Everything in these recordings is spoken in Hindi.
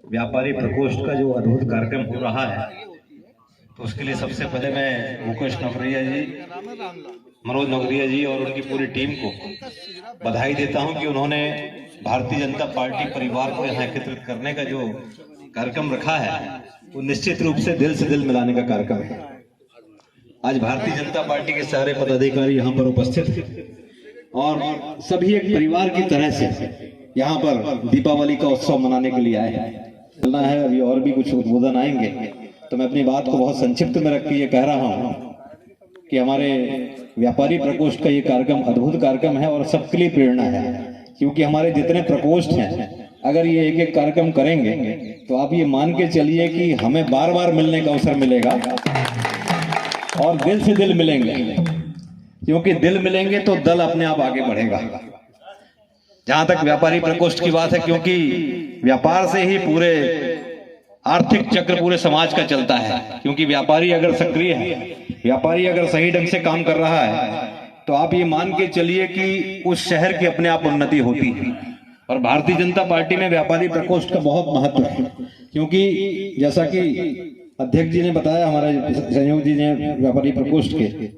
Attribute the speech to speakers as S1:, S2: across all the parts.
S1: व्यापारी प्रकोष्ठ का जो अद्भुत कार्यक्रम हो रहा है, तो उसके लिए सबसे पहले मैं मुकेश नगरिया जी, मनोज नगरिया जी और उनकी पूरी टीम को बधाई देता हूं कि उन्होंने भारतीय जनता पार्टी परिवार को यहाँ एकत्रित करने का जो कार्यक्रम रखा है वो निश्चित रूप से दिल मिलाने का कार्यक्रम है। आज भारतीय जनता पार्टी के सारे पदाधिकारी यहाँ पर उपस्थित हैं और सभी एक परिवार की तरह से यहाँ पर दीपावली का उत्सव मनाने के लिए आए हैं। चलना है, अभी और भी कुछ उद्बोधन आएंगे, तो मैं अपनी बात को बहुत संक्षिप्त में रख के ये कह रहा हूँ कि हमारे व्यापारी प्रकोष्ठ का ये कार्यक्रम अद्भुत कार्यक्रम है और सबके लिए प्रेरणा है, क्योंकि हमारे जितने प्रकोष्ठ हैं अगर ये एक एक कार्यक्रम करेंगे तो आप ये मान के चलिए कि हमें बार बार मिलने का अवसर मिलेगा और दिल से दिल मिलेंगे, क्योंकि दिल मिलेंगे तो दल अपने आप आगे बढ़ेगा। जहां तक व्यापारी प्रकोष्ठ की बात है, क्योंकि व्यापार से ही पूरे आर्थिक चक्र पूरे समाज का चलता है, क्योंकि व्यापारी अगर सक्रिय है, व्यापारी अगर सही ढंग से काम कर रहा है तो आप ये मान के चलिए कि उस शहर की अपने आप उन्नति होती है। और भारतीय जनता पार्टी में व्यापारी प्रकोष्ठ का बहुत महत्व है, क्योंकि जैसा कि अध्यक्ष जी ने बताया, हमारे संयोग जी ने व्यापारी प्रकोष्ठ के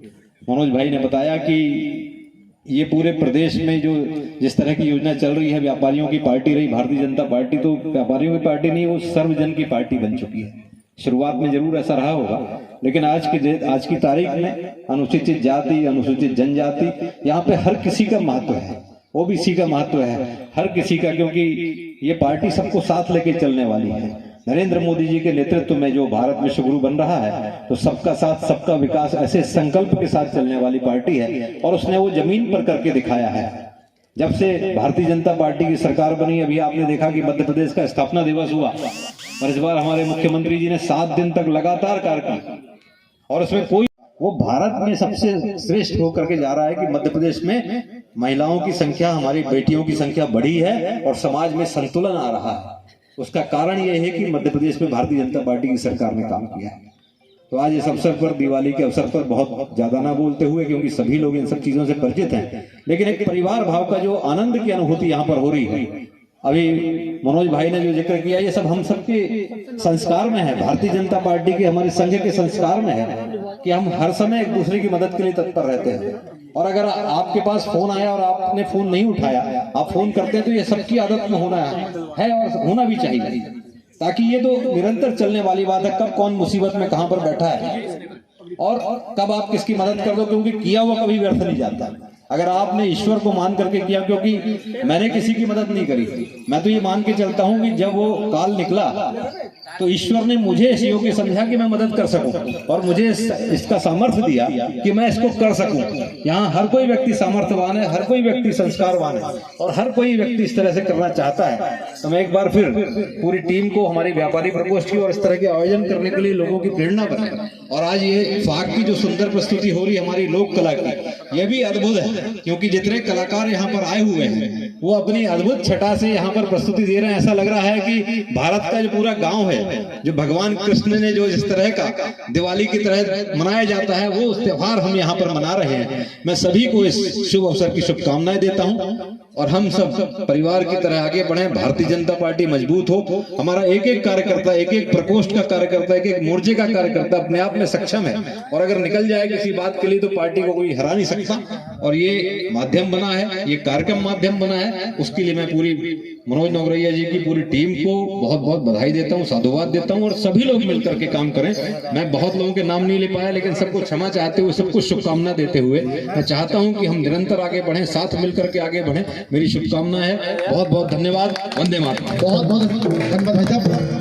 S1: मनोज भाई ने बताया कि ये पूरे प्रदेश में जो जिस तरह की योजना चल रही है, व्यापारियों की पार्टी रही भारतीय जनता पार्टी, तो व्यापारियों की पार्टी नहीं, वो सर्वजन की पार्टी बन चुकी है। शुरुआत में जरूर ऐसा रहा होगा, लेकिन आज की तारीख में अनुसूचित जाति, अनुसूचित जनजाति, यहाँ पे हर किसी का महत्व है, ओबीसी का महत्व है, हर किसी का, क्योंकि ये पार्टी सबको साथ लेके चलने वाली है। नरेंद्र मोदी जी के नेतृत्व में जो भारत विश्वगुरु बन रहा है, तो सबका साथ सबका विकास ऐसे संकल्प के साथ चलने वाली पार्टी है और उसने वो जमीन पर करके दिखाया है। जब से भारतीय जनता पार्टी की सरकार बनी, अभी आपने देखा कि मध्य प्रदेश का स्थापना दिवस हुआ और इस बार हमारे मुख्यमंत्री जी ने 7 दिन तक लगातार कार्यक्रम, और उसमें कोई वो भारत में सबसे श्रेष्ठ होकर के जा रहा है कि मध्य प्रदेश में महिलाओं की संख्या, हमारी बेटियों की संख्या बढ़ी है और समाज में संतुलन आ रहा है। उसका कारण यह है कि मध्य प्रदेश में भारतीय जनता पार्टी की सरकार ने काम किया है। तो आज इस अवसर पर, दिवाली के अवसर पर, बहुत ज्यादा ना बोलते हुए, क्योंकि सभी लोग इन सब चीजों से परिचित हैं, लेकिन एक परिवार भाव का जो आनंद की अनुभूति यहाँ पर हो रही है। अभी मनोज भाई ने जो जिक्र किया, ये सब हम सबके संस्कार में है, भारतीय जनता पार्टी के, हमारे संघ के संस्कार में है कि हम हर समय एक दूसरे की मदद के लिए तत्पर रहते हैं। और अगर आपके पास फोन आया और आपने फोन नहीं उठाया, आप फोन करते हैं, तो ये सबकी आदत में होना है और होना भी चाहिए, ताकि ये तो निरंतर चलने वाली बात है। कब कौन मुसीबत में कहां पर बैठा है और कब आप किसकी मदद कर दो, क्योंकि किया हुआ कभी व्यर्थ नहीं जाता। अगर आपने ईश्वर को मान करके किया, क्योंकि मैंने किसी की मदद नहीं करी, मैं तो ये मान के चलता हूं कि जब वो काल निकला तो ईश्वर ने मुझे इस योग्य समझा कि मैं मदद कर सकूं और मुझे इसका सामर्थ्य दिया कि मैं इसको कर सकूं। यहाँ हर कोई व्यक्ति सामर्थ्यवान है, हर कोई व्यक्ति संस्कारवान है और हर कोई व्यक्ति इस तरह से करना चाहता है। तो मैं एक बार फिर पूरी टीम को, हमारी व्यापारी प्रकोष्ठ की, और इस तरह के आयोजन करने के लिए लोगों की प्रेरणा बने। और आज ये फाग की जो सुंदर प्रस्तुति हो रही है हमारी लोक कला की, यह भी अद्भुत है, क्योंकि जितने कलाकार यहाँ पर आए हुए हैं वो अपनी अद्भुत छटा से यहाँ पर प्रस्तुति दे रहे हैं। ऐसा लग रहा है कि भारत का जो पूरा गांव है, जो भगवान कृष्ण ने जो इस तरह का दिवाली की तरह मनाया जाता है, वो त्योहार हम यहाँ पर मना रहे हैं। मैं सभी को इस शुभ अवसर की शुभकामनाएं देता हूँ और हम सब परिवार की तरह आगे बढ़े, भारतीय जनता पार्टी मजबूत हो। हमारा एक एक कार्यकर्ता, एक एक प्रकोष्ठ का कार्यकर्ता, एक एक मोर्चे का कार्यकर्ता अपने आप में सक्षम है, और अगर निकल जाए किसी बात के लिए तो पार्टी को कोई हरा नहीं सकता। और ये माध्यम बना है, ये कार्यक्रम माध्यम बना है, उसके लिए मैं पूरी मनोज नगरिया जी की पूरी टीम को बहुत बहुत बधाई देता हूँ, साधुवाद देता हूँ। और सभी लोग मिलकर के काम करें। मैं बहुत लोगों के नाम नहीं ले पाया, लेकिन सबको क्षमा चाहते हुए, सबको शुभकामना देते हुए मैं चाहता हूँ कि हम निरंतर आगे बढ़ें, साथ मिलकर के आगे बढ़ें। मेरी शुभकामना है। बहुत बहुत धन्यवाद। वंदे मातरम।
S2: बहुत बहुत धन्यवाद।